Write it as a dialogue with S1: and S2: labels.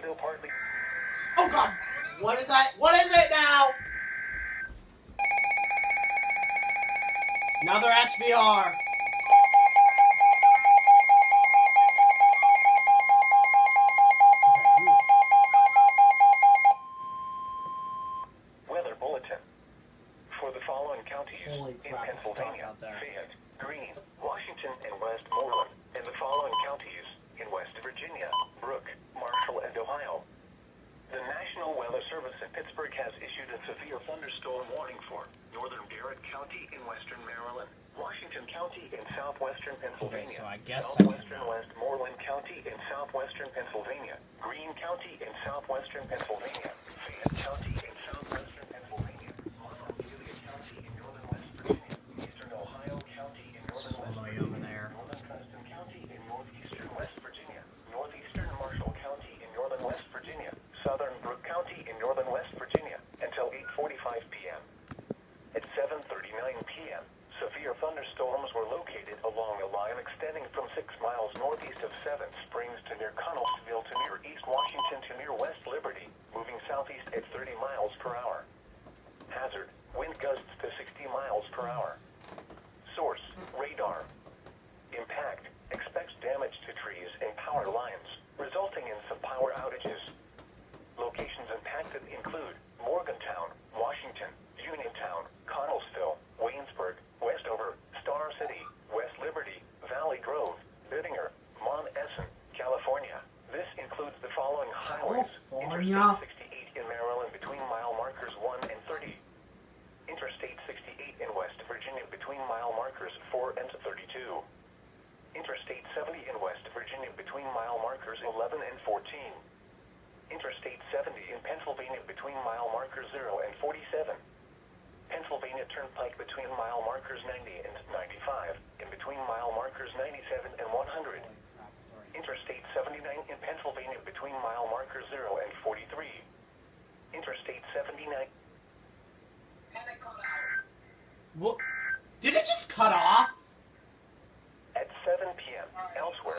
S1: partly.
S2: Oh God! What is that? What is it now? Another SVR.
S1: Weather bulletin. For the following counties
S2: Holy
S1: in
S2: crap, it's dark
S1: Pennsylvania,
S2: out there.
S1: Fayette, Greene, Washington, and Westmoreland, and the following counties in West Virginia, Brooke, Marshall, and Ohio. The National Weather Service in Pittsburgh has issued a severe thunderstorm warning for northern Garrett County in western Maryland, Washington County in southwestern Pennsylvania,
S2: Okay, so I guess
S1: southwestern Westmoreland County in southwestern Pennsylvania, Greene County in southwestern Pennsylvania, Fayette County in southwestern Pennsylvania, Montpelier County in northern West Virginia, eastern Ohio County in northern West
S2: All the way
S1: Virginia,
S2: over there.
S1: northern Preston County in northeastern West Virginia, northeastern Marshall County in northern West Virginia, southern Brooke County in northern West Virginia, until 8:45 p.m. At 7:39 p.m., severe thunderstorms were located along a line extending from 6 miles northeast of 7 Springs to near Connellsville to near East Washington to near West Liberty, moving southeast at 30 miles per hour. Hazard, wind gusts to 60 miles per hour. Source, radar. Impact, expects damage to trees and power lines, resulting in some power outages. Locations impacted include Morgantown, Washington, Uniontown, Connellsville, Waynesburg, Westover, Star City, West Liberty, Valley Grove, Biddingher, Mount Essen, California. This includes the following highways:
S2: California.
S1: Interstate 68 in Maryland between mile markers 1 and 30. Interstate 68 in West Virginia between mile markers 4 and 32. Interstate 70 in West Virginia between mile markers 11 and 14. Interstate 70 in Pennsylvania between mile markers 0 and 47. Pennsylvania Turnpike between mile markers 90 and 95, and between mile markers 97 and 100. Interstate 79 in Pennsylvania between mile markers 0 and 43. Interstate 79